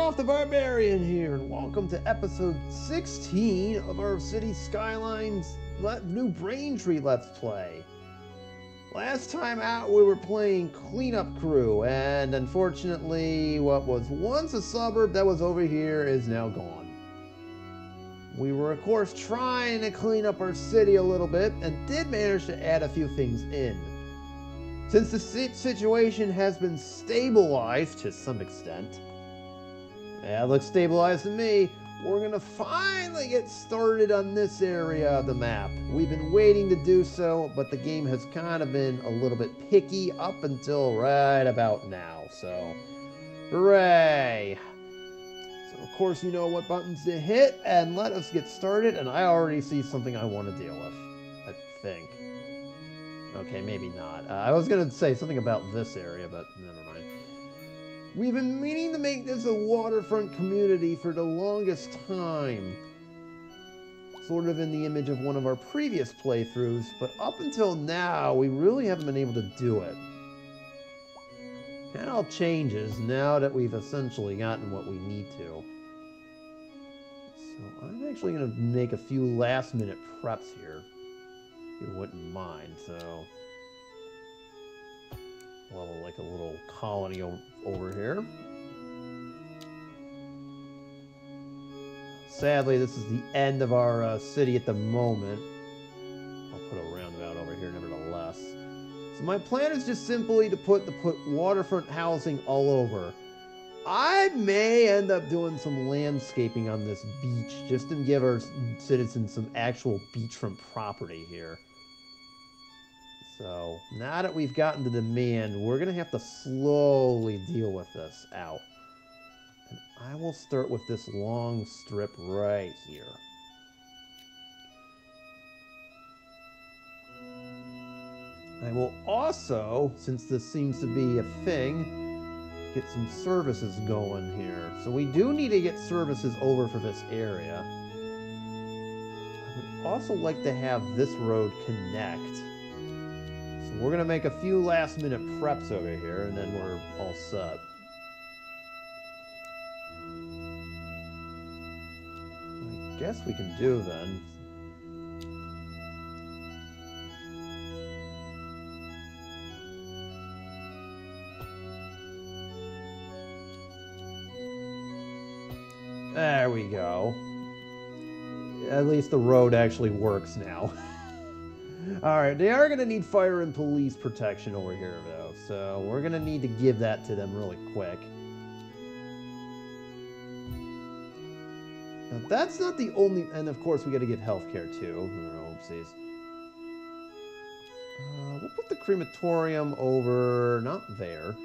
Off the Barbarian here, and welcome to episode 16 of our City Skylines new Braintree Let's Play. Last time out we were playing Cleanup Crew, and unfortunately what was once a suburb that was over here is now gone. We were of course trying to clean up our city a little bit, and did manage to add a few things in. Since the situation has been stabilized to some extent, yeah, it looks stabilized to me, we're gonna finally get started on this area of the map. We've been waiting to do so, but the game has kind of been a little bit picky up until right about now, so hooray! So of course you know what buttons to hit, and let us get started, and I already see something I want to deal with, I think. Okay, maybe not. I was gonna say something about this area, but never mind. We've been meaning to make this a waterfront community for the longest time. Sort of in the image of one of our previous playthroughs, but up until now, we really haven't been able to do it. That all changes now that we've essentially gotten what we need to. So I'm actually going to make a few last-minute preps here, if you wouldn't mind, so... level like a little colony over here. Sadly, this is the end of our city at the moment. I'll put a roundabout over here nevertheless. So my plan is just simply to put waterfront housing all over. I may end up doing some landscaping on this beach just to give our citizens some actual beachfront property here. So, now that we've gotten the demand, we're going to have to slowly deal with this out. And I will start with this long strip right here. I will also, since this seems to be a thing, get some services going here. So we do need to get services over for this area. I would also like to have this road connect. We're going to make a few last-minute preps over here, and then we're all set. I guess we can do then. There we go. At least the road actually works now. Alright, they are going to need fire and police protection over here, though, so we're going to need to give that to them really quick. Now, that's not the only... and, of course, we got to give healthcare, too. Oh, oopsies. We'll put the crematorium over... not there.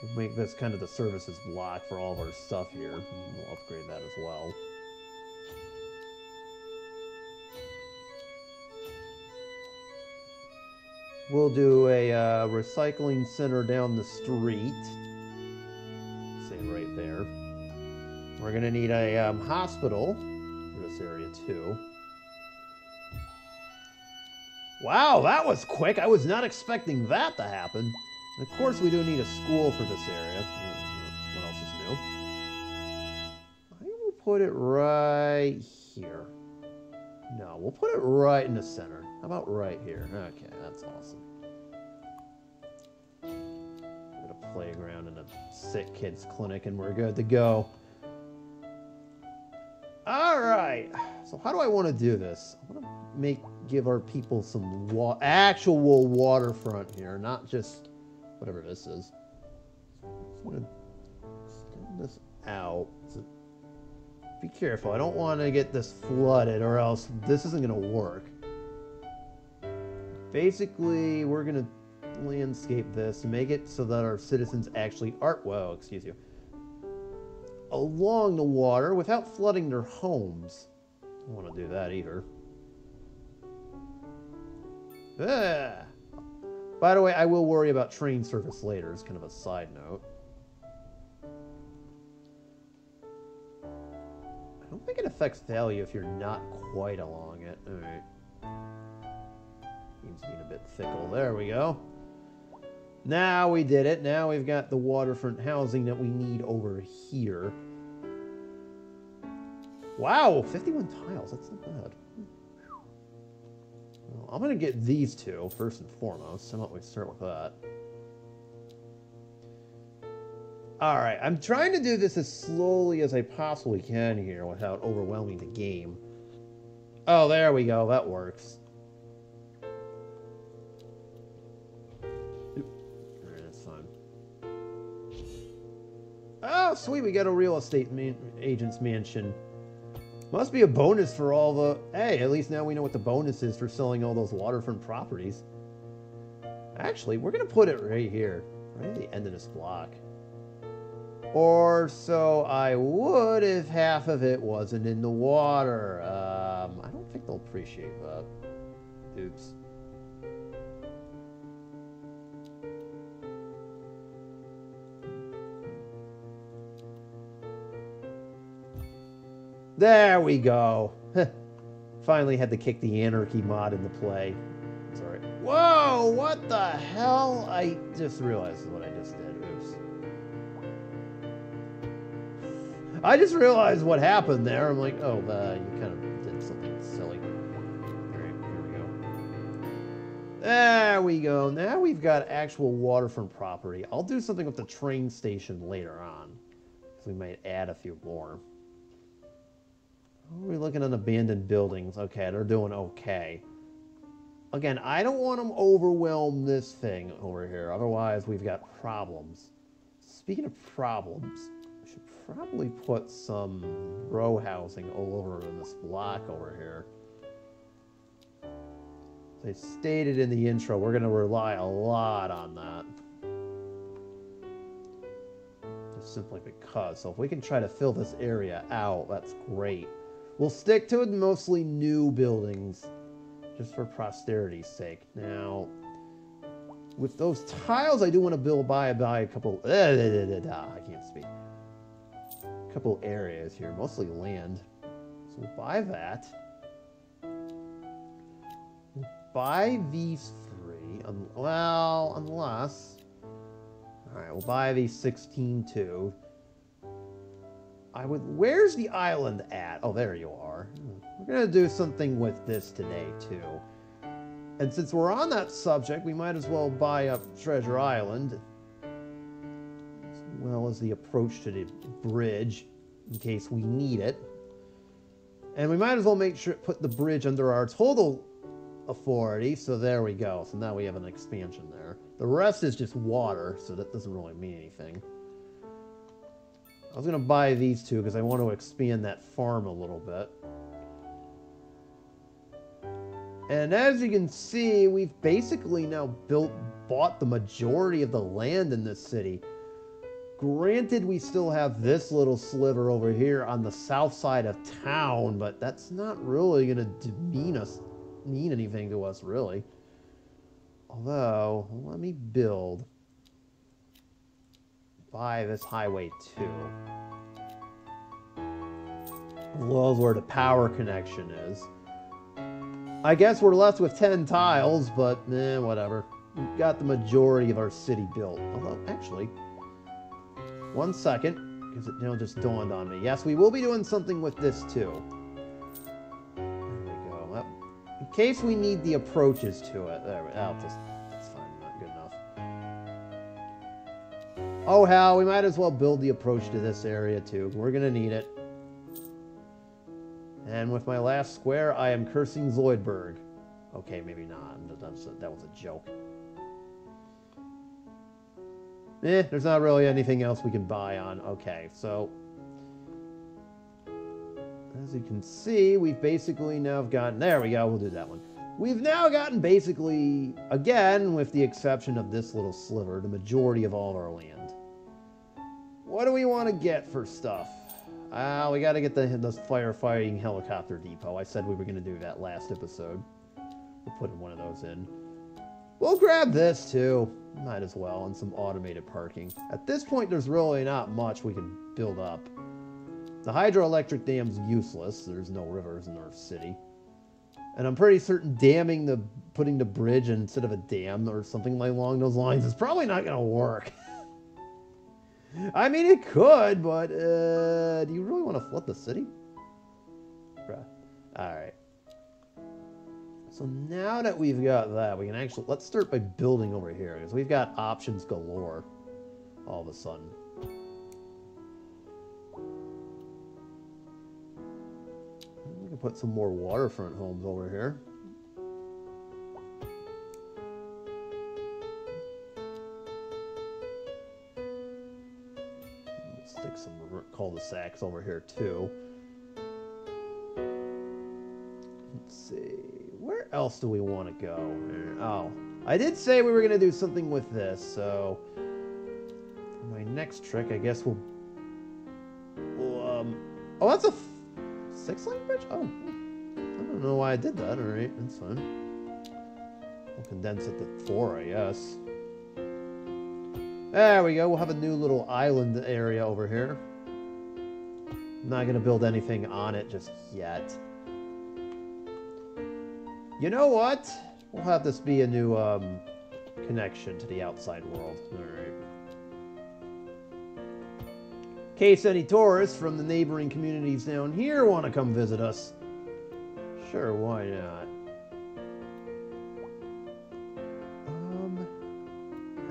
We'll make this kind of the services block for all of our stuff here. We'll upgrade that as well. We'll do a recycling center down the street. Say right there. We're going to need a hospital for this area too. Wow, that was quick. I was not expecting that to happen. And of course, we do need a school for this area. What else is new? I will put it right here. No, we'll put it right in the center. How about right here? Okay, that's awesome. Get a playground and a sick kids clinic, and we're good to go. Alright, so how do I want to do this? I want to give our people some actual waterfront here, not just whatever this is. I'm going to extend this out. Be careful, I don't want to get this flooded or else this isn't going to work. Basically, we're going to landscape this and make it so that our citizens actually are, whoa, excuse you, along the water without flooding their homes. I don't want to do that either. Ah. By the way, I will worry about train service later, as kind of a side note. I don't think it affects value if you're not quite along it. Alright. Seems being a bit fickle. There we go. Now we did it. Now we've got the waterfront housing that we need over here. Wow, 51 tiles. That's not bad. Well, I'm going to get these two first and foremost. So why don't we start with that? Alright, I'm trying to do this as slowly as I possibly can here without overwhelming the game. Oh, there we go. That works. Alright, that's fine. Oh, sweet. We got a real estate agent's mansion. Must be a bonus for all the... Hey, at least now we know what the bonus is for selling all those waterfront properties. Actually, we're going to put it right here. Right at the end of this block. Or so I would if half of it wasn't in the water. I don't think they'll appreciate that. Oops. There we go. Finally had to kick the anarchy mod into play. Sorry. Whoa, what the hell? I just realized what I just did. Oops. I just realized what happened there. I'm like, oh, you kind of did something silly. Alright, here we go. There we go. Now we've got actual waterfront property. I'll do something with the train station later on. So we might add a few more. We're looking at abandoned buildings. Okay, they're doing okay. Again, I don't want them to overwhelm this thing over here. Otherwise, we've got problems. Speaking of problems, I should probably put some row housing all over in this block over here. As I stated in the intro, we're going to rely a lot on that. Just simply because. So if we can try to fill this area out, that's great. We'll stick to mostly new buildings, just for posterity's sake. Now, with those tiles, I do want to buy a couple... I can't speak. A couple areas here, mostly land. So we'll buy that. We'll buy these three. Well, unless... Alright, we'll buy these 16 too. Where's the island at? Oh, there you are. We're going to do something with this today, too. And since we're on that subject, we might as well buy up Treasure Island. As well as the approach to the bridge, in case we need it. And we might as well make sure put the bridge under our total authority. So there we go. So now we have an expansion there. The rest is just water, so that doesn't really mean anything. I was going to buy these two because I want to expand that farm a little bit. And as you can see, we've basically now bought the majority of the land in this city. Granted, we still have this little sliver over here on the south side of town, but that's not really going to mean anything to us, really. Although, let me buy this highway too. As well as where the power connection is. I guess we're left with 10 tiles, but whatever. We've got the majority of our city built. Although, actually, 1 second, because it now just dawned on me. Yes, we will be doing something with this too. There we go. Well, in case we need the approaches to it. There we go. That's fine. Not good enough. Oh, hell, we might as well build the approach to this area, too. We're going to need it. And with my last square, I am cursing Zoidberg. Okay, maybe not. That was a joke. There's not really anything else we can buy on. Okay, so... As you can see, we've basically now gotten... There we go, we'll do that one. We've now gotten basically, again, with the exception of this little sliver, the majority of all of our land. What do we want to get for stuff? We got to get the firefighting helicopter depot. I said we were going to do that last episode. We'll put one of those in. We'll grab this, too. Might as well, and some automated parking. At this point, there's really not much we can build up. The hydroelectric dam's useless. There's no rivers in our city. And I'm pretty certain putting the bridge instead of a dam or something along those lines is probably not going to work. I mean, it could, but do you really want to flood the city? Bruh. Alright. So now that we've got that, we can actually... Let's start by building over here, because we've got options galore all of a sudden. We can put some more waterfront homes over here. Stick some cul-de-sacs over here, too. Let's see. Where else do we want to go? Oh, I did say we were going to do something with this, so for my next trick, I guess we'll oh, that's a 6-lane bridge? Oh, I don't know why I did that. All right, that's fine. We'll condense it to 4, I guess. There we go. We'll have a new little island area over here. I'm not going to build anything on it just yet. You know what? We'll have this be a new connection to the outside world. Alright. In case any tourists from the neighboring communities down here want to come visit us. Sure, why not?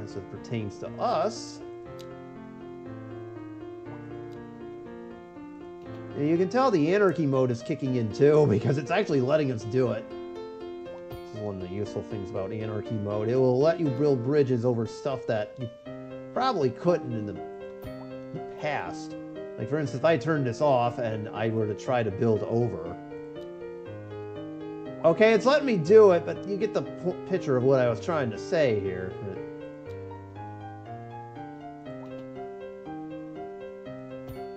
As it pertains to us... You can tell the anarchy mode is kicking in too, because it's actually letting us do it. One of the useful things about anarchy mode. It will let you build bridges over stuff that you probably couldn't in the past. Like, for instance, if I turned this off and I were to try to build over. Okay, it's letting me do it, but you get the picture of what I was trying to say here.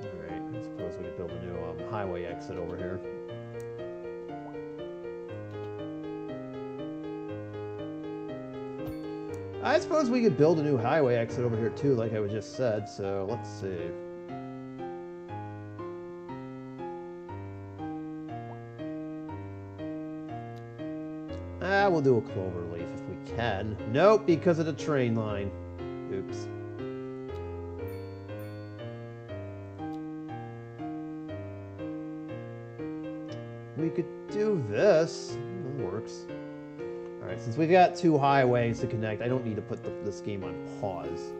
Alright, I suppose we could build a new highway exit over here. I suppose we could build a new highway exit over here too, like I just said, so let's see. We'll do a clover leaf if we can. Nope, because of the train line. Oops. We could do this. That works. Alright, since we've got 2 highways to connect, I don't need to put this game on pause.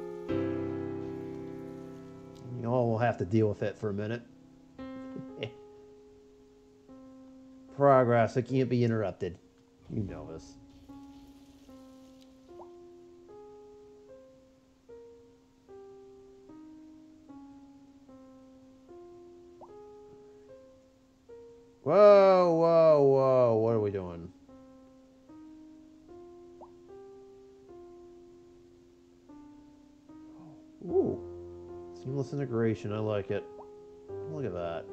Y'all will have to deal with it for a minute. Progress, it can't be interrupted. You know this. Whoa, whoa, whoa, what are we doing? Ooh, seamless integration, I like it. Look at that.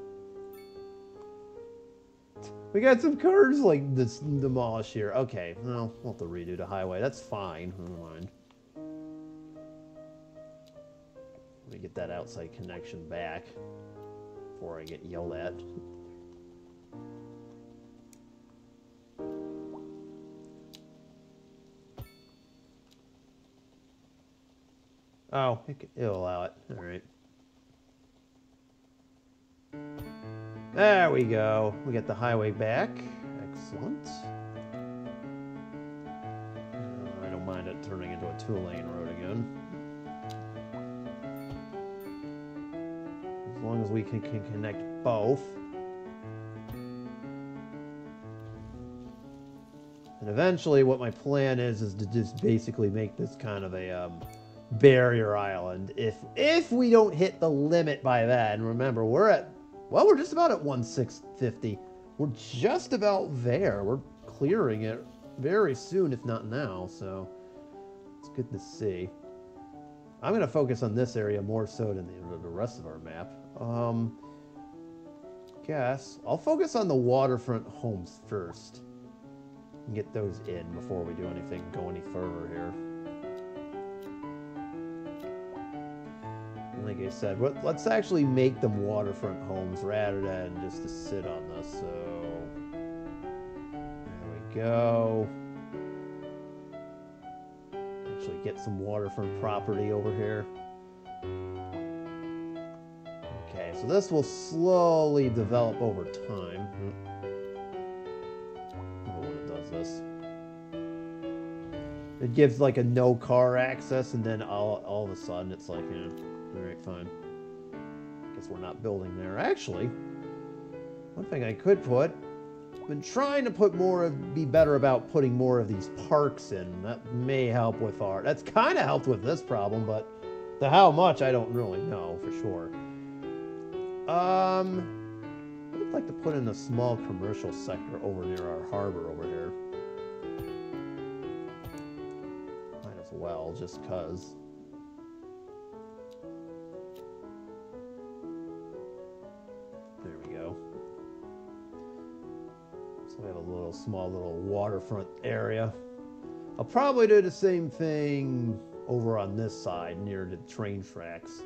We got some cars like this demolished here. Okay, well, we'll have to redo the highway. That's fine, never mind. Let me get that outside connection back before I get yelled at. Oh, it'll allow it. All right. There we go. We get the highway back. Excellent. I don't mind it turning into a 2-lane road again. As long as we can connect both. And eventually what my plan is to just basically make this kind of a barrier island. If we don't hit the limit by that, and remember, we're just about at 1,650. We're just about there. We're clearing it very soon, if not now, so it's good to see. I'm going to focus on this area more so than the rest of our map. Guess I'll focus on the waterfront homes first and get those in before we do anything, go any further here. Like I said, let's actually make them waterfront homes rather than just to sit on this. So, go. Actually get some waterfront property over here. Okay, so this will slowly develop over time. When it does this. It gives like a no car access, and then all of a sudden it's like, you know, alright, fine. Guess we're not building there. Actually, one thing I could put, I've been trying to put more of, be better about putting more of these parks in. That may help with our, that's kind of helped with this problem, but the how much I don't really know for sure. I would like to put in a small commercial sector over near our harbor over here. Might as well, just cause. There we go. So we have a little small little waterfront area. I'll probably do the same thing over on this side near the train tracks.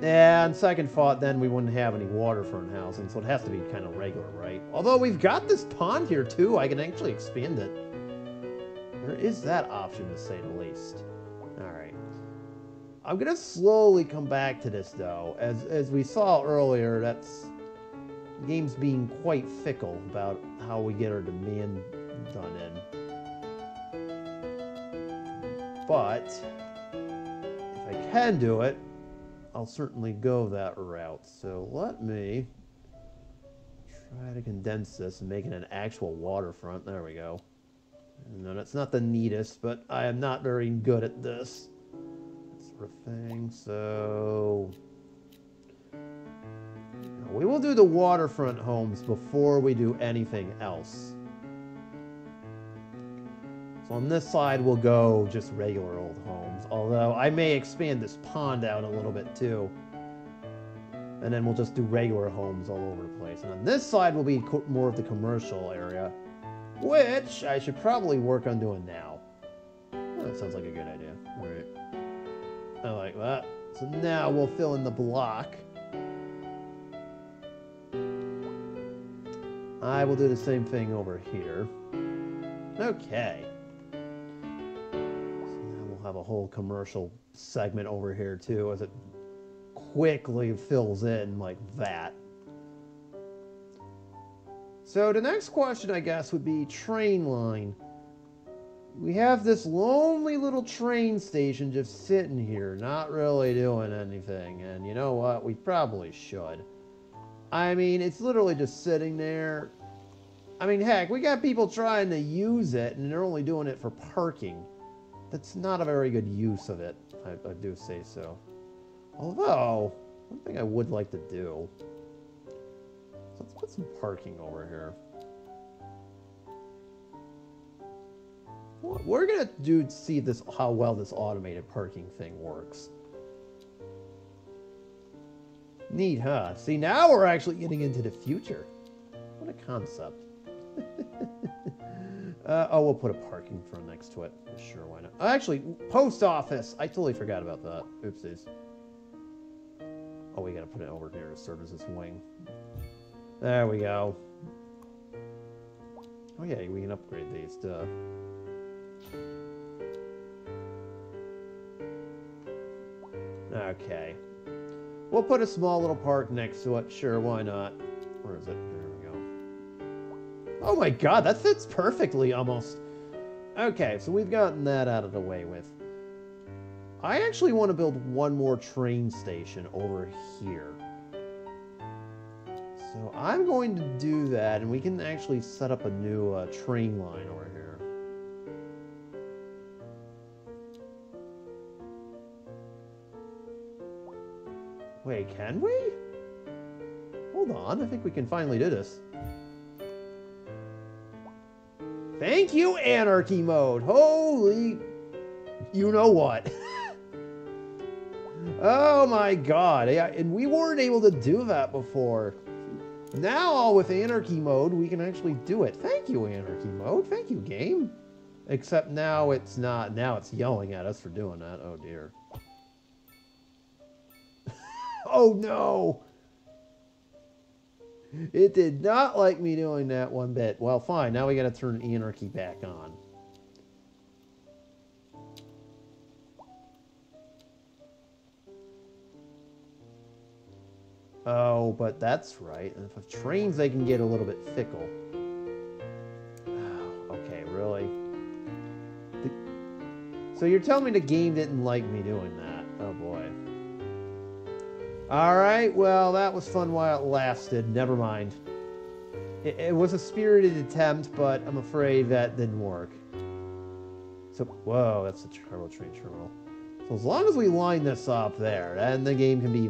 Yeah, on second thought, then we wouldn't have any waterfront housing, so it has to be kind of regular, right? Although we've got this pond here too, I can actually expand it. There is that option, to say the least. Alright. I'm gonna slowly come back to this though. As we saw earlier, that's the game's being quite fickle about how we get our demand done in. But if I can do it, I'll certainly go that route. So let me try to condense this and make it an actual waterfront. There we go. No, that's not the neatest, but I am not very good at this sort of thing. So we will do the waterfront homes before we do anything else. So on this side, we'll go just regular old homes. Although I may expand this pond out a little bit too. And then we'll just do regular homes all over the place. And on this side will be more of the commercial area, which I should probably work on doing now. Oh, that sounds like a good idea. All right. I like that. So now we'll fill in the block. I will do the same thing over here. Okay. Have a whole commercial segment over here too, as it quickly fills in like that. So the next question, I guess, would be train line. We have this lonely little train station just sitting here, not really doing anything, and you know what? We probably should. I mean, it's literally just sitting there. I mean, heck, we got people trying to use it, and they're only doing it for parking. That's not a very good use of it, I do say so. Although, one thing I would like to do, so let's put some parking over here. We're gonna see this, how well this automated parking thing works. Neat, huh? See, now we're actually getting into the future. What a concept. Oh, we'll put a parking front next to it. Sure, why not? Actually, post office. I totally forgot about that. Oopsies. Oh, we gotta put it over here to serve as this wing. There we go. Oh yeah, we can upgrade these to... Okay. We'll put a small little park next to it. Sure, why not? Where is it? There we go. Oh my god, that fits perfectly, almost. Okay, so we've gotten that out of the way with. I actually want to build one more train station over here. So I'm going to do that, and we can actually set up a new train line over here. Wait, can we? Hold on, I think we can finally do this. Thank you, Anarchy Mode. Holy... You know what? Oh my god. Yeah, and we weren't able to do that before. Now, with Anarchy Mode, we can actually do it. Thank you, Anarchy Mode. Thank you, game. Except now it's not. Now it's yelling at us for doing that. Oh, dear. Oh, no. It did not like me doing that one bit. Well, fine. Now we gotta turn anarchy back on. Oh, but that's right. And if trains, they can get a little bit fickle. Oh, okay, really? So you're telling me the game didn't like me doing that? Oh, boy. Alright, well, that was fun while it lasted. Never mind. It was a spirited attempt, but I'm afraid that didn't work. So, whoa, that's a turbo train terminal. So as long as we line this up there, then the game can be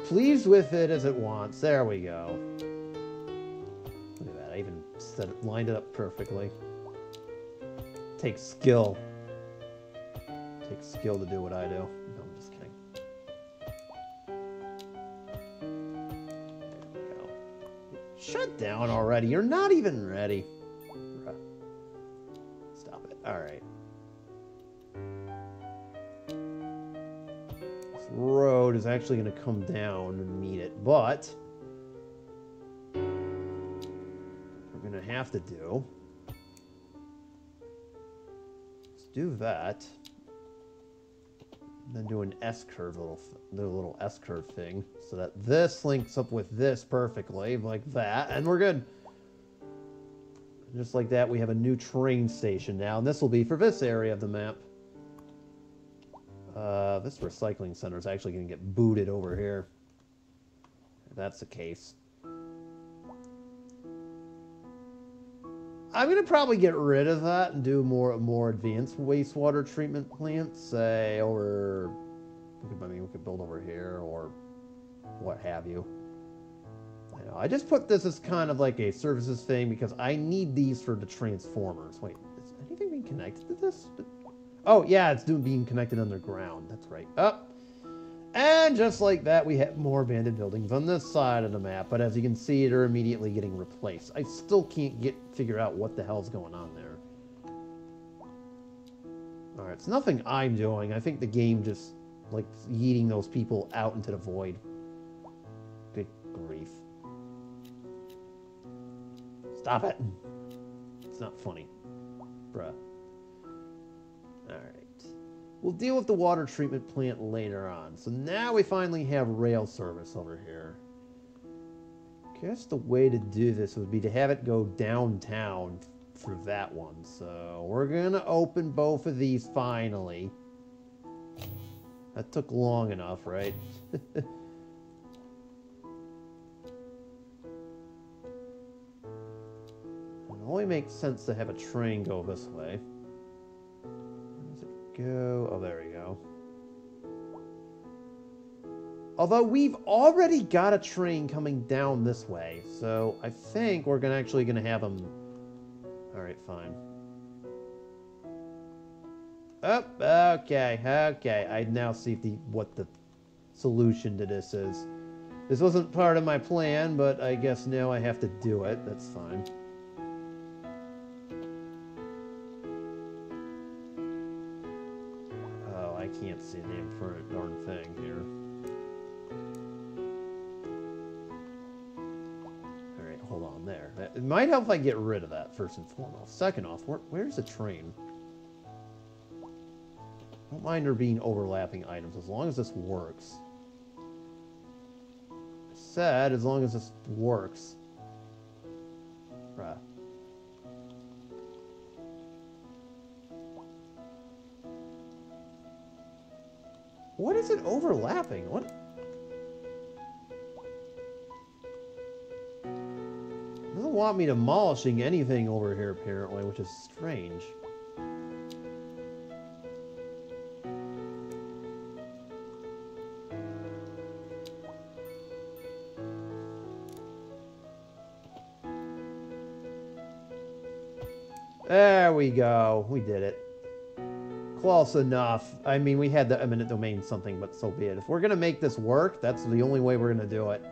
pleased with it as it wants. There we go. Look at that. I even lined it up perfectly. Takes skill. Takes skill to do what I do. No, I'm just kidding. There we go. Shut down already. You're not even ready. Stop it. Alright. Road is actually going to come down and meet it, but we're going to have to do, let's do that, and then do an S-curve, little S-curve thing, so that this links up with this perfectly, like that, and we're good. Just like that, we have a new train station now, and this will be for this area of the map. This recycling center is actually going to get booted over here. If that's the case. I'm going to probably get rid of that and do more advanced wastewater treatment plants, say over. I mean, we could build over here or what have you. I just put this as kind of like a services thing because I need these for the transformers. Wait, is anything being connected to this? Oh, yeah, it's being connected underground. That's right. Up. And just like that, we have more abandoned buildings on this side of the map. But as you can see, they're immediately getting replaced. I still can't figure out what the hell's going on there. Alright, it's nothing I'm doing. I think the game just, like, yeeting those people out into the void. Good grief. Stop it. It's not funny. Bruh. Alright. We'll deal with the water treatment plant later on. So now we finally have rail service over here. I guess the way to do this would be to have it go downtown through that one. So we're going to open both of these finally. That took long enough, right? It only makes sense to have a train go this way. Go. Oh, there we go. Although we've already got a train coming down this way, so I think we're actually going to have them. All right, fine. Oh, okay. I now see what the solution to this is. This wasn't part of my plan, but I guess now I have to do it. That's fine. Can't see the damn darn thing here. Alright, hold on there. It might help if I get rid of that, first and foremost. Second off, where's the train? I don't mind there being overlapping items, as long as this works. I said, as long as this works. Bruh. What is it overlapping? What? It doesn't want me demolishing anything over here, apparently, which is strange. There we go. We did it. Close enough. I mean, we had the eminent domain something, but so be it. If we're going to make this work, that's the only way we're going to do it.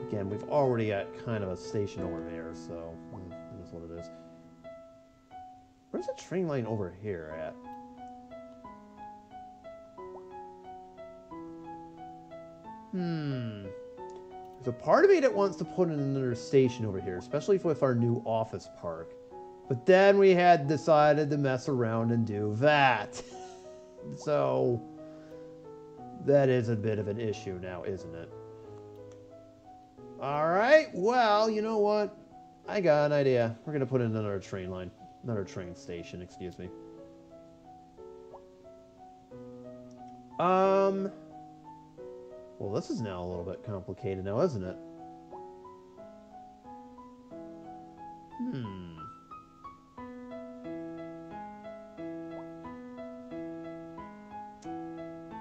Again, we've already got kind of a station over there, so that is what it is. Where's the train line over here at? There's a part of me that wants to put in another station over here, especially with our new office park. But then we had decided to mess around and do that. So that is a bit of an issue now, isn't it? Alright, well, you know what? I got an idea. We're going to put in another train line. Another train station, excuse me. Well, this is now a little bit complicated now, isn't it?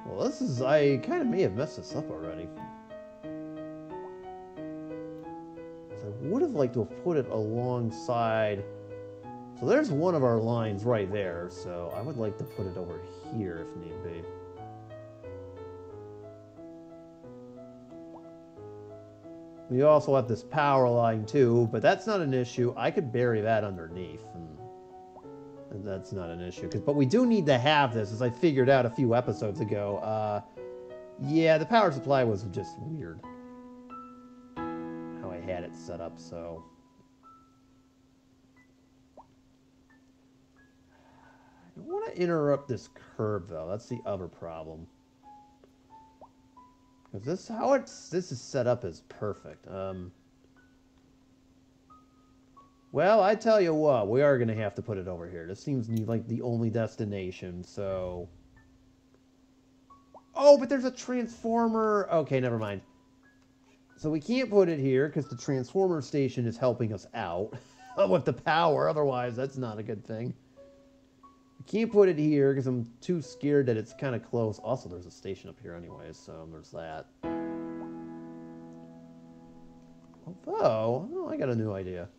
Well, this is... I kind of may have messed this up already. I would have liked to have put it alongside... So there's one of our lines right there, so I would like to put it over here if need be. We also have this power line too, but that's not an issue. I could bury that underneath, and that's not an issue. But we do need to have this, as I figured out a few episodes ago. Yeah, the power supply was just weird. How I had it set up, so... I don't want to interrupt this curve, though. That's the other problem. Because this is set up is perfect. Well, I tell you what, we are going to have to put it over here. This seems like the only destination, so... Oh, but there's a transformer... Okay, never mind. So we can't put it here, because the transformer station is helping us out with the power. Otherwise, that's not a good thing. We can't put it here, because I'm too scared that it's kind of close. Also, there's a station up here anyways, so there's that. Although, oh, I got a new idea.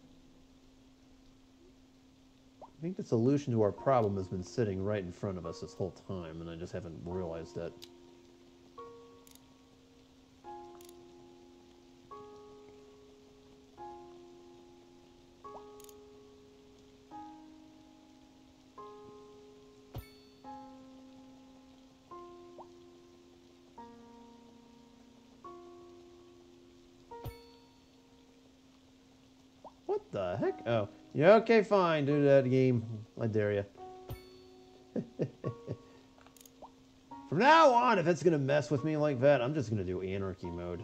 I think the solution to our problem has been sitting right in front of us this whole time, and I just haven't realized it. What the heck? Oh. Yeah, okay, fine. Do that game. I dare you. From now on, if it's going to mess with me like that, I'm just going to do anarchy mode.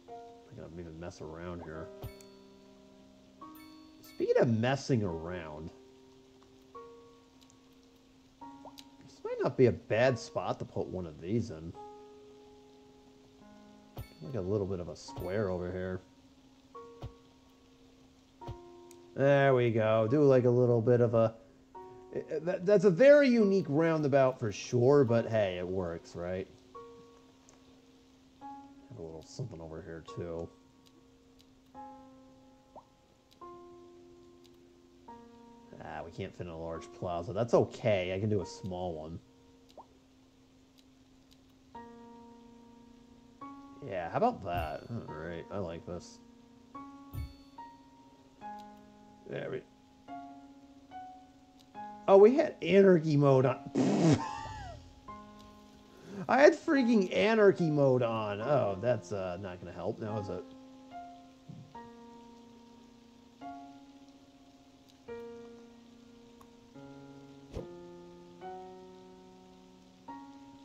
I'm going to even mess around here. Speaking of messing around, this might not be a bad spot to put one of these in. Like a little bit of a square over here. There we go. Do like a little bit of a... That's a very unique roundabout for sure, but hey, it works, right? Have a little something over here, too. Ah, we can't fit in a large plaza. That's okay. I can do a small one. Yeah, how about that? Alright, I like this. There we... Oh, we had anarchy mode on. I had freaking anarchy mode on. Oh, that's not going to help now, is it?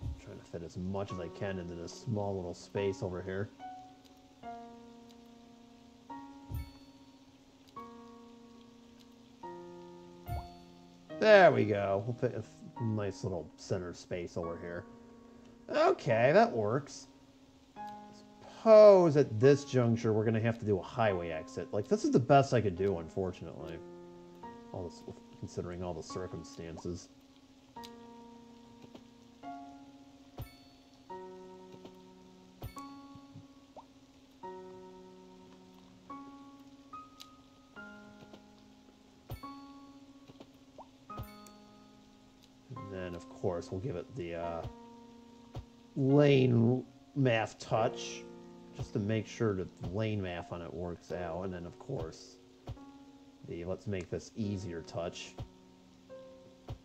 I'm trying to fit as much as I can into this small little space over here. There we go. We'll put a nice little center space over here. Okay, that works. Suppose at this juncture we're going to have to do a highway exit. Like, this is the best I could do, unfortunately. Considering all the circumstances. Of course, we'll give it the lane math touch, just to make sure that the lane math on it works out. And then, of course, the let's make this easier touch.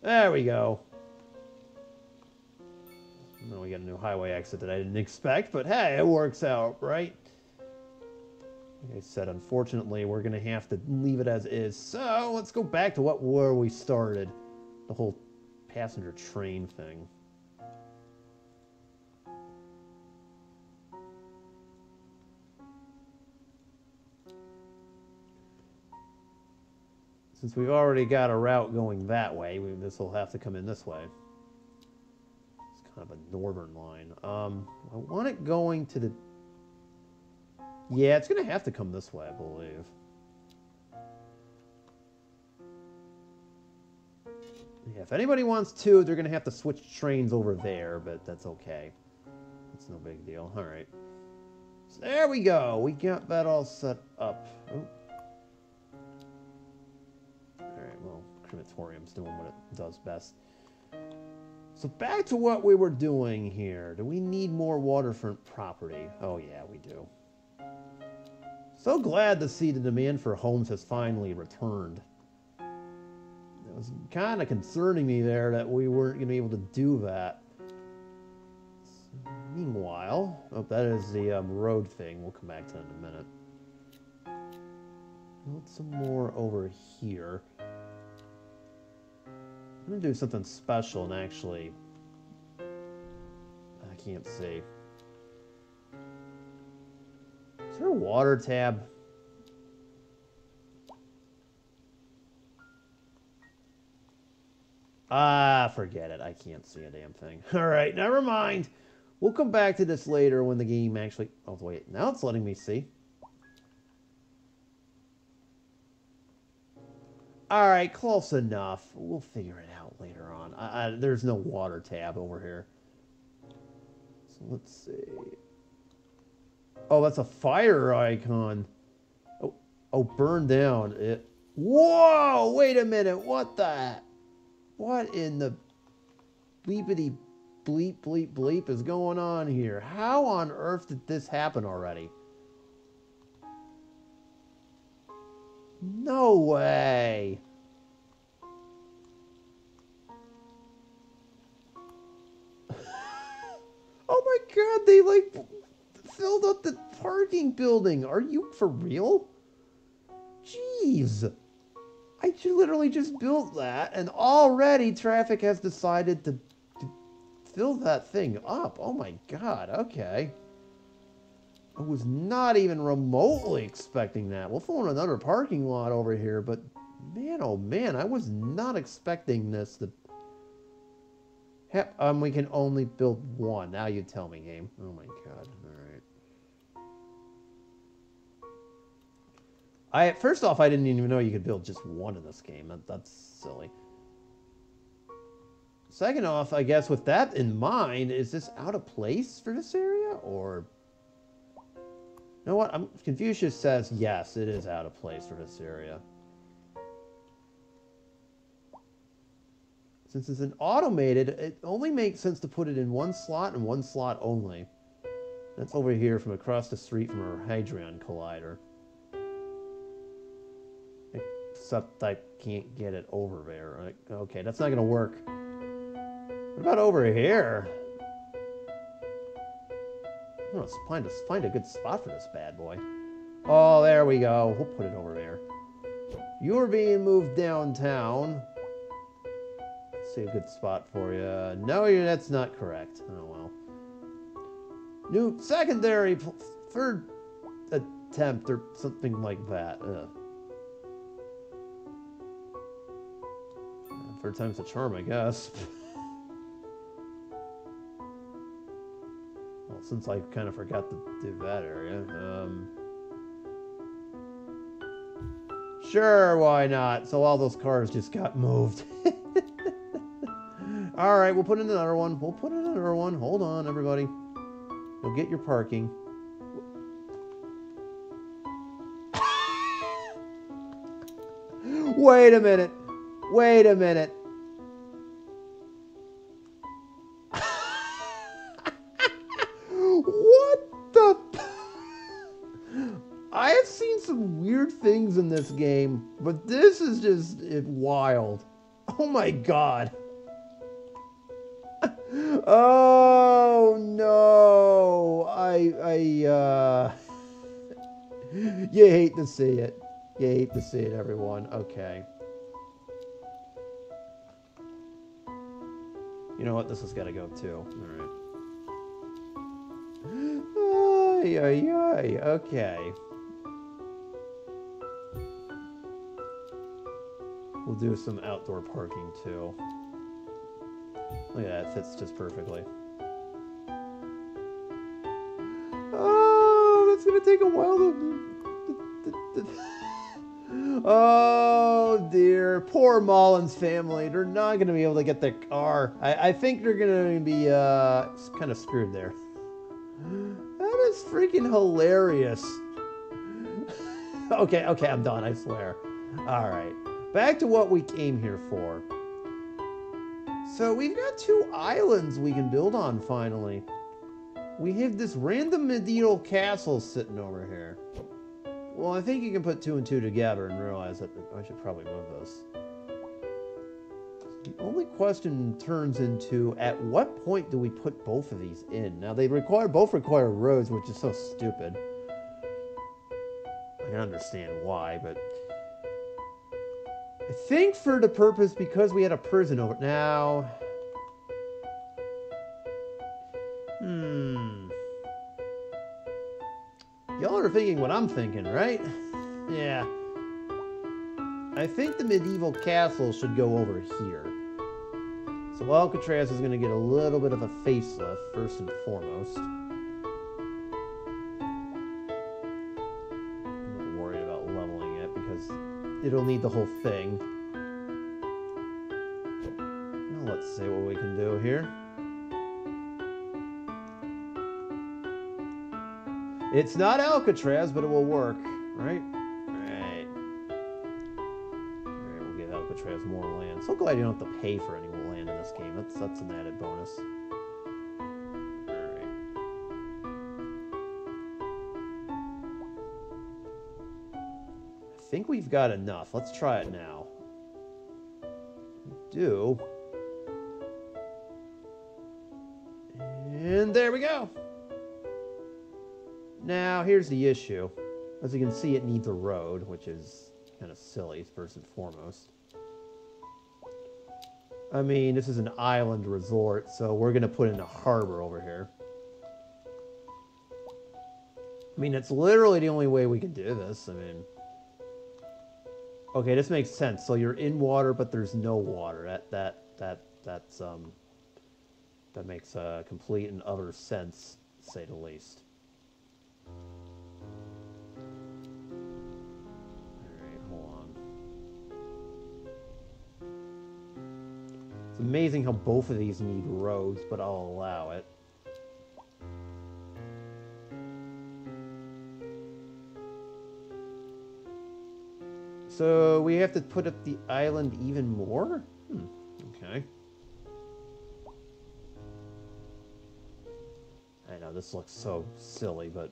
There we go. Now we got a new highway exit that I didn't expect, but hey, it works out, right? Like I said, unfortunately, we're going to have to leave it as is. So, let's go back to where we started. The whole passenger train thing. Since we've already got a route going that way, this will have to come in this way. It's kind of a northern line. I want it going to the... Yeah, it's going to have to come this way, I believe. Yeah, if anybody wants to, they're going to have to switch trains over there, but that's okay. It's no big deal. All right. So there we go. We got that all set up. Oh. Alright, well, crematorium's doing what it does best. So back to what we were doing here. Do we need more waterfront property? Oh yeah, we do. So glad to see the demand for homes has finally returned. It was kind of concerning me there that we weren't going to be able to do that. So, meanwhile, oh, that is the road thing. We'll come back to that in a minute. What's some more over here? I'm going to do something special and actually... I can't see. Is there a water tab? Ah, forget it. I can't see a damn thing. Alright, never mind. We'll come back to this later when the game actually... Oh, wait. Now it's letting me see. Alright, close enough. We'll figure it out later on. There's no water tab over here. So let's see. Oh, that's a fire icon. Oh, burn down. Whoa! Wait a minute. What the... What in the bleepity bleep bleep bleep is going on here? How on earth did this happen already? No way. Oh my god, they like filled up the parking building. Are you for real? Jeez. I literally just built that, and already traffic has decided to fill that thing up. Oh my god, okay. I was not even remotely expecting that. We'll fill in another parking lot over here, but man, oh man, I was not expecting this to... we can only build one. Now you tell me, game. Oh my god, alright. First off, I didn't even know you could build just one in this game. That's silly. Second off, I guess with that in mind, is this out of place for this area? Or... You know what? Confucius says, yes, it is out of place for this area. Since it's an automated, it only makes sense to put it in one slot and one slot only. That's over here from across the street from our Hadron Collider. Except I can't get it over there. Right? Okay, that's not going to work. What about over here? Let's find a good spot for this bad boy. Oh, there we go. We'll put it over there. You're being moved downtown. Let's see a good spot for you. No, that's not correct. Oh, well. New secondary third attempt or something like that. Ugh. Third time's a charm, I guess. Well, since I kind of forgot to do that area. Sure, why not? So all those cars just got moved. Alright, we'll put in another one. We'll put in another one. Hold on, everybody. You'll get your parking. Wait a minute. Wait a minute. What the... I have seen some weird things in this game, but this is just wild. Oh my god. Oh no. You hate to see it. You hate to see it, everyone. Okay. You know what? This has got to go too. All right. Ay, ay, ay. Okay. We'll do some outdoor parking too. Look at that. It fits just perfectly. Oh, that's going to take a while to... Oh, dear. Poor Mullins family. They're not going to be able to get their car. I think they're going to be kind of screwed there. That is freaking hilarious. Okay, I'm done, I swear. All right. Back to what we came here for. So we've got 2 islands we can build on, finally. We have this random medieval castle sitting over here. Well, I think you can put 2 and 2 together and realize that I should probably move this. The only question turns into, at what point do we put both of these in? Now, they both require roads, which is so stupid. I can understand why, but... I think for the purpose, because we had a prison over... Now... Y'all are thinking what I'm thinking, right? Yeah. I think the medieval castle should go over here. So Alcatraz is going to get a little bit of a facelift, first and foremost. I'm not worried about leveling it, because it'll need the whole thing. Now let's see what we can do here. It's not Alcatraz, but it will work, right? Right. Alright, we'll give Alcatraz more land. So glad you don't have to pay for any land in this game. That's an added bonus. Alright. I think we've got enough. Let's try it now. We do. And there we go. Now, here's the issue. As you can see, it needs a road, which is kind of silly, first and foremost. I mean, this is an island resort, so we're going to put in a harbor over here. I mean, it's literally the only way we can do this. I mean... Okay, this makes sense. So you're in water, but there's no water. That makes a complete and utter sense, to say the least. It's amazing how both of these need roads, but I'll allow it. So we have to put up the island even more? Okay. I know this looks so silly, but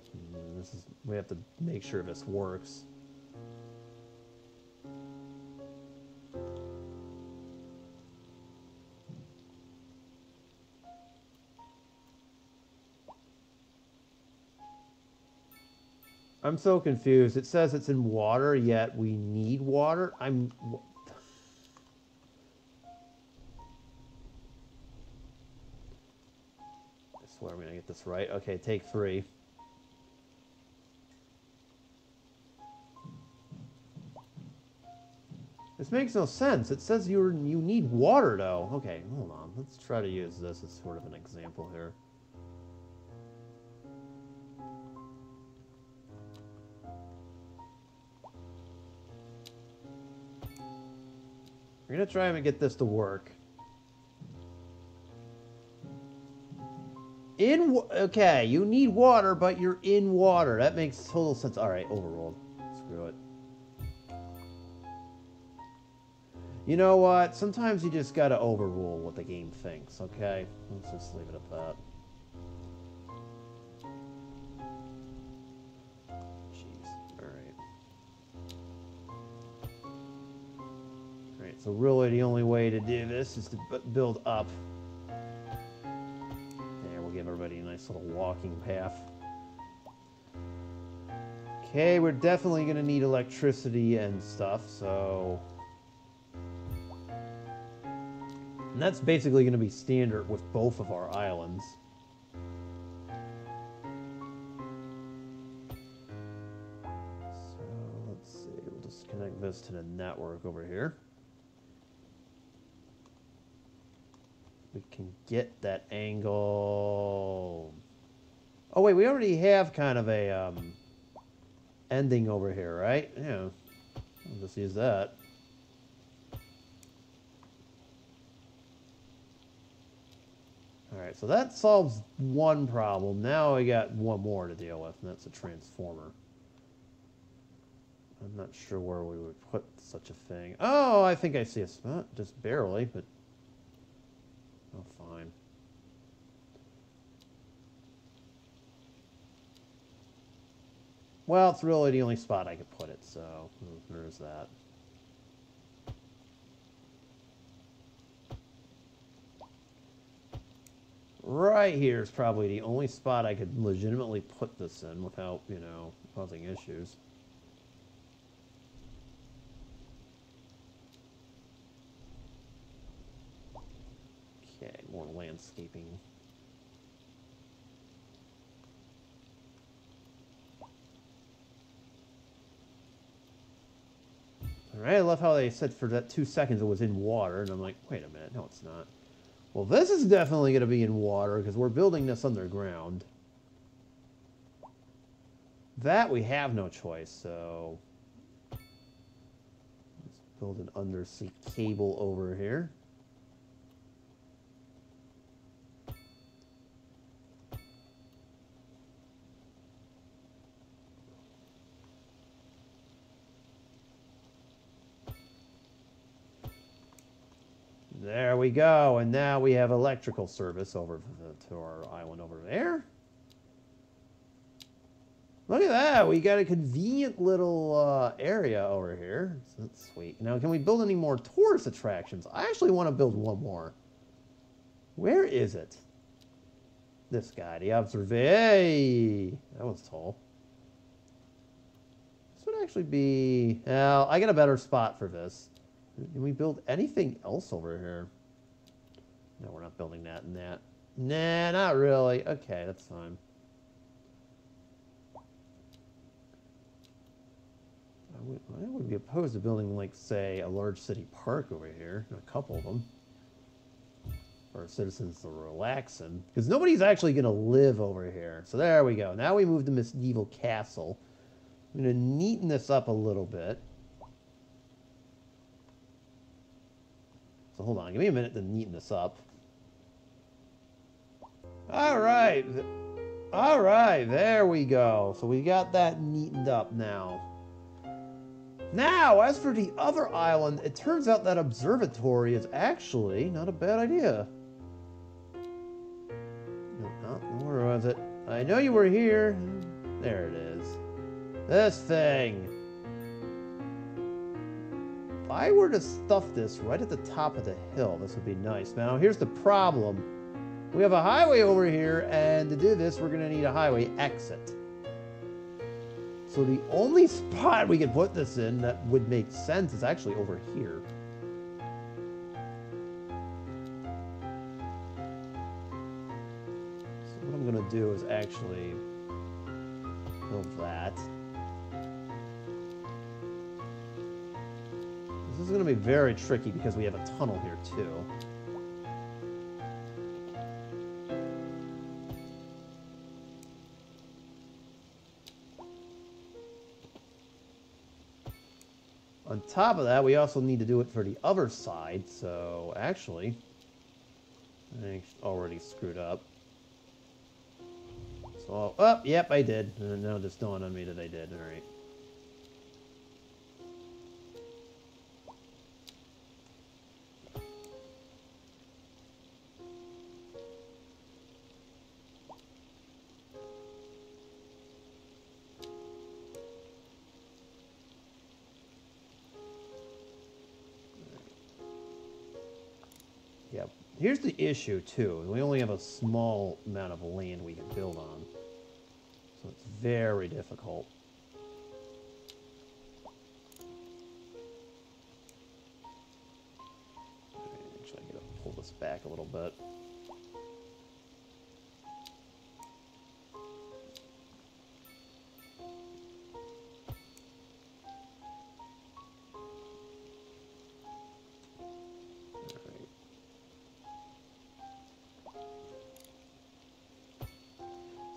we have to make sure this works. I'm so confused. It says it's in water, yet we need water. I swear I'm going to get this right. Okay, take 3. This makes no sense. It says you need water, though. Okay, hold on. Let's try to use this as sort of an example here. We're going to try and get this to work. Okay, you need water, but you're in water. That makes total sense. All right, overruled. Screw it. You know what? Sometimes you just got to overrule what the game thinks, okay? Let's just leave it at that. So really the only way to do this is to build up. There, we'll give everybody a nice little walking path. Okay, we're definitely going to need electricity and stuff, so... And that's basically going to be standard with both of our islands. So, let's see. We'll just connect this to the network over here. We can get that angle... Oh, wait, we already have kind of a ending over here, right? Yeah. I'll just use that. Alright, so that solves one problem. Now we got one more to deal with, and that's a transformer. I'm not sure where we would put such a thing. Oh, I think I see a spot. Just barely, but... Oh, fine. Well, it's really the only spot I could put it, so there's that. Right here is probably the only spot I could legitimately put this in without, you know, causing issues. Okay, more landscaping. Alright, I love how they said for that 2 seconds it was in water, and I'm like, wait a minute, no it's not. Well, this is definitely going to be in water, because we're building this underground. That we have no choice, so... Let's build an undersea cable over here. There we go, and now we have electrical service over to our island over there. Look at that, we got a convenient little area over here. So that's sweet. Now, can we build any more tourist attractions? I actually want to build one more. Where is it? This guy, the observation. Hey, that was tall. This would actually be... Well, I got a better spot for this. Can we build anything else over here? No, we're not building that and that. Nah, not really. Okay, that's fine. I would be opposed to building, like, say, a large city park over here. A couple of them. For our citizens to relax in. Because nobody's actually going to live over here. So there we go. Now we move to Medieval Castle. I'm going to neaten this up a little bit. So hold on, give me a minute to neaten this up. Alright. Alright, there we go. So we got that neatened up now. Now, as for the other island, it turns out that observatory is actually not a bad idea. No, where was it? I know you were here. There it is. This thing. If I were to stuff this right at the top of the hill, this would be nice. Now, here's the problem. We have a highway over here, and to do this, we're going to need a highway exit. So the only spot we could put this in that would make sense is actually over here. So what I'm going to do is actually build that. This is going to be very tricky because we have a tunnel here too. On top of that, we also need to do it for the other side, so actually, I already screwed up. So, oh, yep, I did. And now it just dawned on me that I did. All right. Yep. Here's the issue, too. We only have a small amount of land we can build on. So it's very difficult. little bit.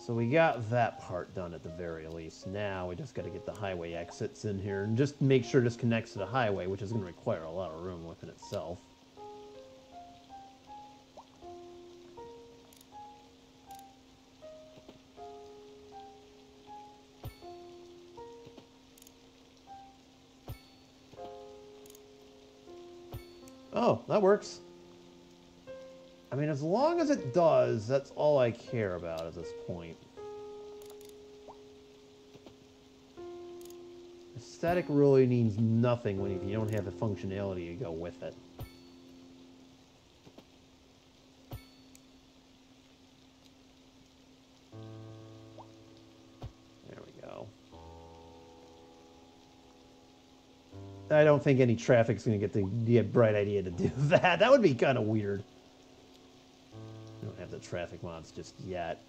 So we got that part done at the very least. Now we just got to get the highway exits in here and just make sure this connects to the highway, which is going to require a lot of room within itself. Oh, that works. I mean, as long as it does, that's all I care about at this point. Aesthetic really means nothing when you don't have the functionality to go with it. There we go. I don't think any traffic's going to get the bright idea to do that. That would be kind of weird. We don't have the traffic mods just yet.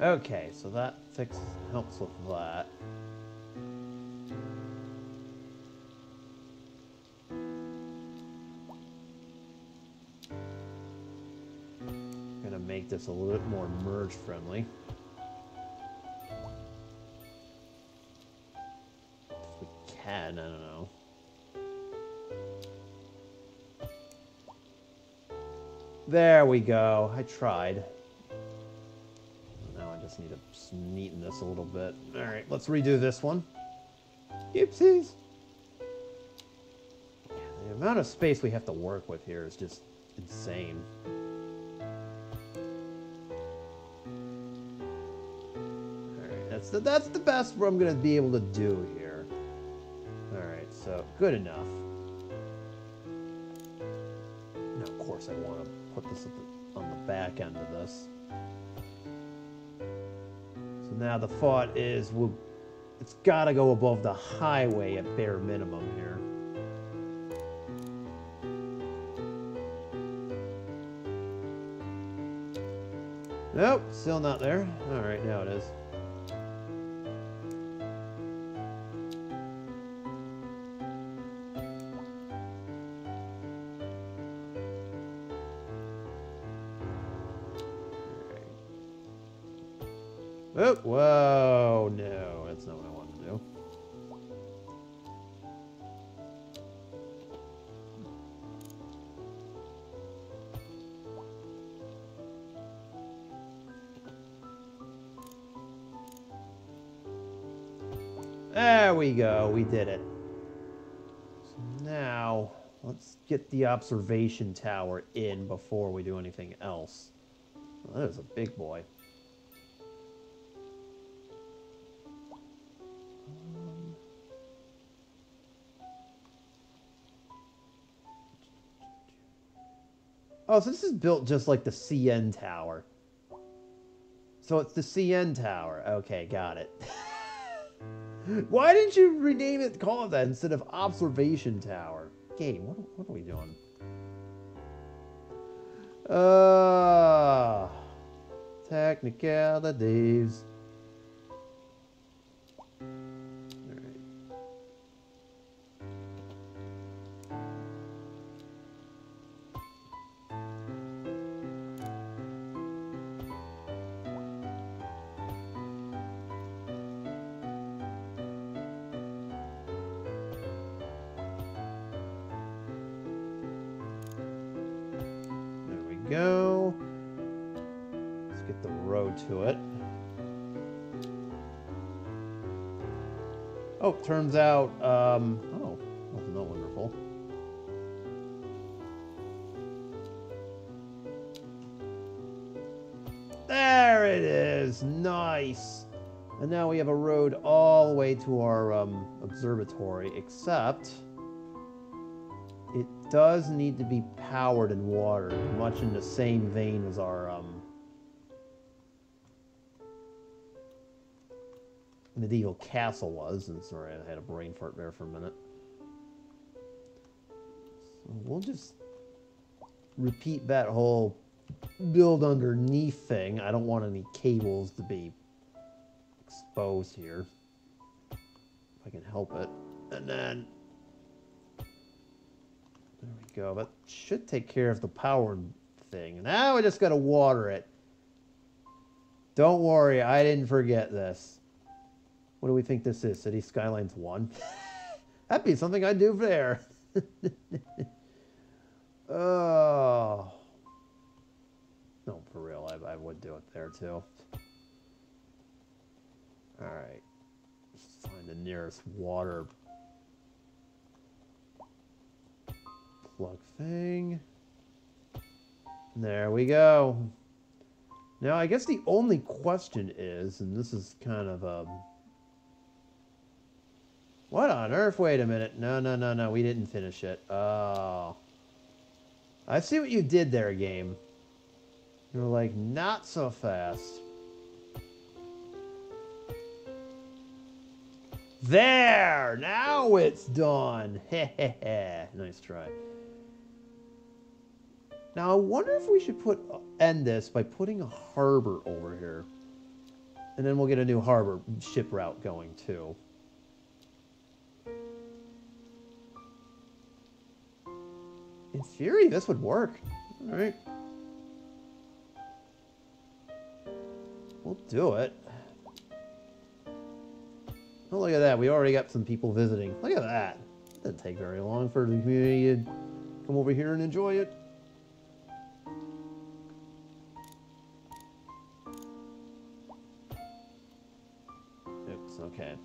Okay, so that helps with that. Gonna make this a little bit more merge friendly. If we can, I don't know. There we go. I tried. Just need to neaten this a little bit. All right, let's redo this one. Oopsies. Yeah, the amount of space we have to work with here is just insane. All right, that's the best I'm going to be able to do here. All right, so good enough. Now, of course, I want to put this on the back end of this. Now the thought is, it's got to go above the highway at bare minimum here. Nope, still not there. All right, now it is. Oh, whoa, no, that's not what I wanted to do. There we go, we did it. So now, let's get the observation tower in before we do anything else. Well, that is a big boy. Oh, so this is built just like the CN Tower. So it's the CN Tower. Okay, got it. Why didn't you rename it, call it that, instead of Observation Tower? Game, what are we doing? Technicalities. Go. Let's get the road to it. Oh, turns out, oh, wasn't that wonderful? There it is, nice. And now we have a road all the way to our observatory, except it does need to be powered and watered, much in the same vein as our medieval castle was. And sorry, I had a brain fart there for a minute. So we'll just repeat that whole build underneath thing. I don't want any cables to be exposed here, if I can help it. And then there we go. That should take care of the power thing. Now we just got to water it. Don't worry, I didn't forget this. What do we think this is? City Skylines 1? That'd be something I'd do there. Oh. No, for real, I would do it there too. Alright. Find the nearest water plug thing. There we go. Now, I guess the only question is, and this is kind of what on earth? Wait a minute. No, we didn't finish it. Oh. I see what you did there, game. You're like, not so fast. There! Now it's done! Heh. Nice try. Now, I wonder if we should end this by putting a harbor over here. And then we'll get a new harbor ship route going, too. In theory, this would work. All right. We'll do it. Oh, look at that. We already got some people visiting. Look at that. It didn't take very long for the community to come over here and enjoy it. Oops, okay.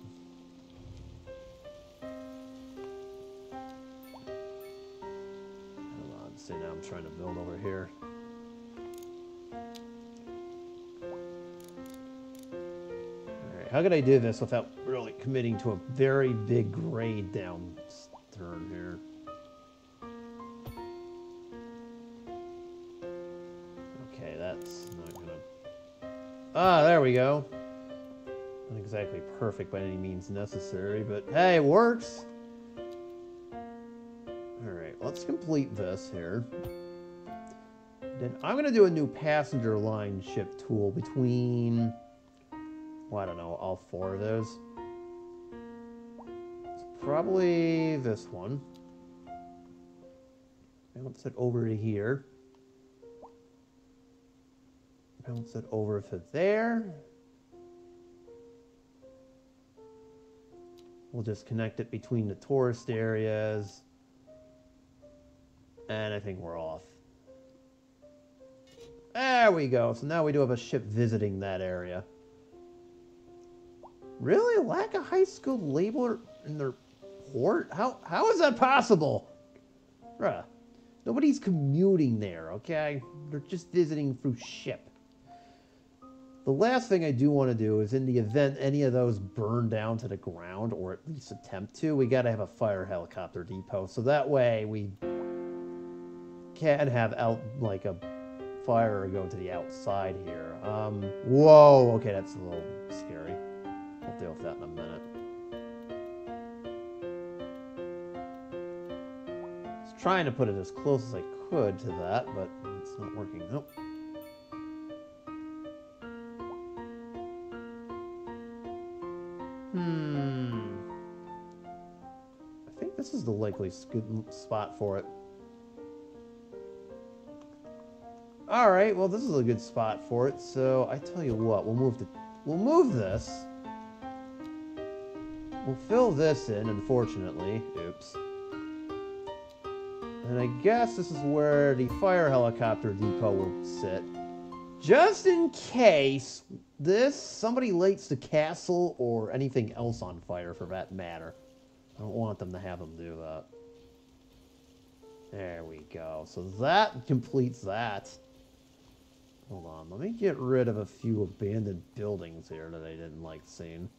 Hold on. See, now I'm trying to build over here. How could I do this without really committing to a very big grade down turn here? Okay, that's not gonna... Ah, there we go. Not exactly perfect by any means necessary, but hey, it works! Alright, let's complete this here. Then I'm gonna do a new passenger line ship tool between... Well, I don't know, all four of those. It's probably this one. Bounce it over to here. Bounce it over to there. We'll just connect it between the tourist areas. And I think we're off. There we go. So now we do have a ship visiting that area. Really? Lack a high school labeler in their port? How is that possible? Bruh. Nobody's commuting there, okay? They're just visiting through ship. The last thing I do want to do is in the event any of those burn down to the ground, or at least attempt to, we gotta have a fire helicopter depot. So that way we can have like a fire go to the outside here. Whoa, okay, that's a little scary. I'll deal with that in a minute. I was trying to put it as close as I could to that, but it's not working. Nope. I think this is the likely good spot for it. Alright, well this is a good spot for it, so I tell you what, we'll move this. We'll fill this in, unfortunately. Oops. And I guess this is where the fire helicopter depot will sit. Just in case somebody lights the castle or anything else on fire for that matter. I don't want them to have them do that. There we go. So that completes that. Hold on. Let me get rid of a few abandoned buildings here that I didn't like seeing.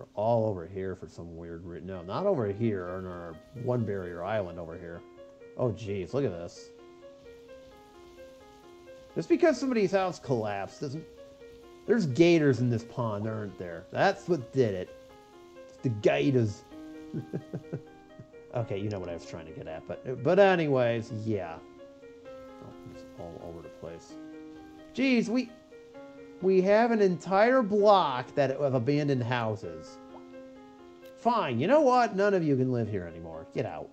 They're all over here for some weird reason. No, not over here on our one barrier island over here. Oh, geez, look at this. Just because somebody's house collapsed doesn't... There's gators in this pond, aren't there? That's what did it. It's the gators. Okay, you know what I was trying to get at. But anyways, yeah. Oh, it's all over the place. Geez, we have an entire block of abandoned houses. Fine, you know what? None of you can live here anymore. Get out.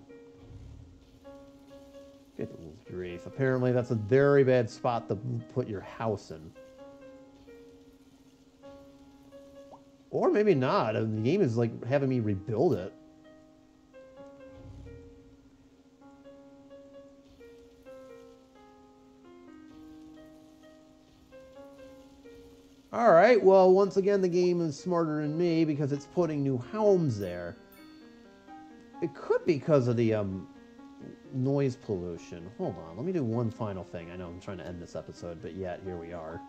Good grief. Apparently that's a very bad spot to put your house in. Or maybe not. The game is like having me rebuild it. Alright, well, once again, the game is smarter than me because it's putting new homes there. It could be because of the noise pollution. Hold on, let me do one final thing. I know I'm trying to end this episode, but yet, here we are.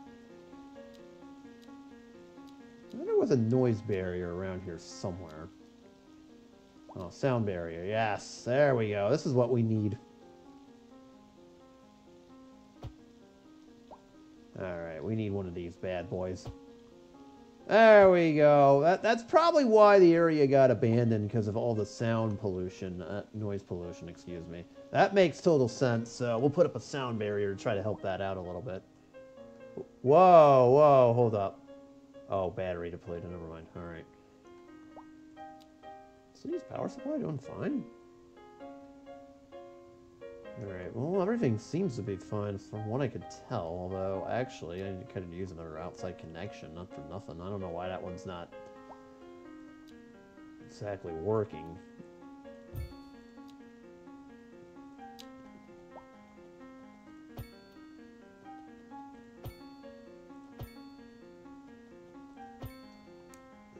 I wonder there was a noise barrier around here somewhere. Oh, sound barrier. Yes, there we go. This is what we need. Alright, we need one of these bad boys. There we go. That's probably why the area got abandoned, because of all the sound pollution. Noise pollution, excuse me. That makes total sense, so we'll put up a sound barrier to try to help that out a little bit. Whoa, whoa, hold up. Oh, battery depleted, never mind. Alright. City's power supply doing fine? Alright, well, everything seems to be fine from what I could tell, although, actually, I could use another outside connection, not for nothing. I don't know why that one's not exactly working.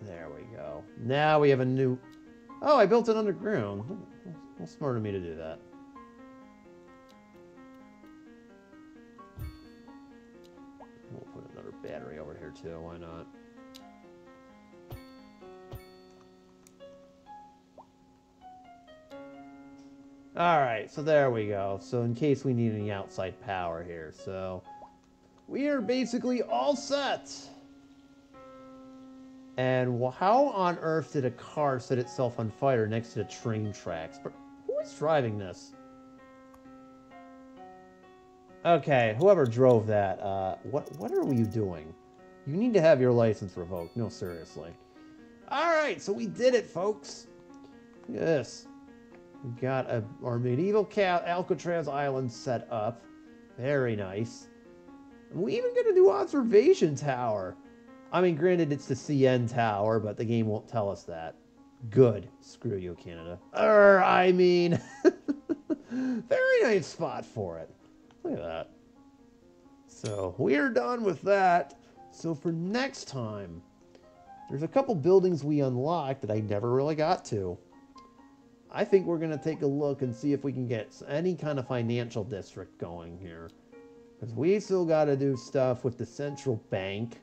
There we go. Now we have a new... Oh, I built it underground. How smart of me to do that. We'll put another battery over here too, why not? Alright, so there we go. So in case we need any outside power here, so we are basically all set. And how on earth did a car set itself on fire next to the train tracks? But who is driving this? Okay, whoever drove that, what are you doing? You need to have your license revoked. No, seriously. Alright, so we did it, folks. Look at this. We got our medieval Alcatraz island set up. Very nice. And we even get a new observation tower. I mean, granted, it's the CN tower, but the game won't tell us that. Good. Screw you, Canada. I mean, very nice spot for it. Look at that. So, we're done with that. So, for next time, there's a couple buildings we unlocked that I never really got to. I think we're going to take a look and see if we can get any kind of financial district going here. Because we still got to do stuff with the central bank.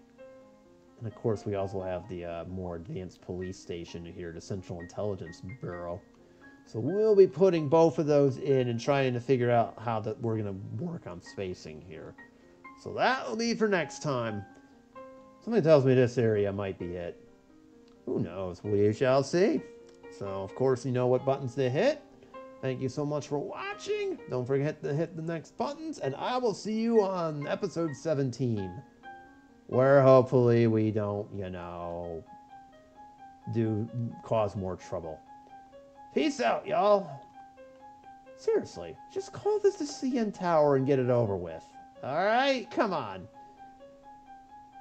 And of course, we also have the more advanced police station here, the Central Intelligence Bureau. So we'll be putting both of those in and trying to figure out how that we're going to work on spacing here. So that will be for next time. Something tells me this area might be it. Who knows? We shall see. So, of course, you know what buttons to hit. Thank you so much for watching. Don't forget to hit the next buttons. And I will see you on episode 17. Where hopefully we don't, you know, cause more trouble. Peace out, y'all. Seriously, just call this the CN Tower and get it over with. Alright? Come on.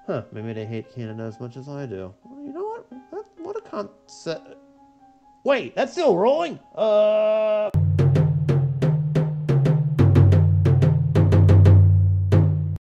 Huh, maybe they hate Canada as much as I do. Well, you know what? What a concept. Wait, that's still rolling?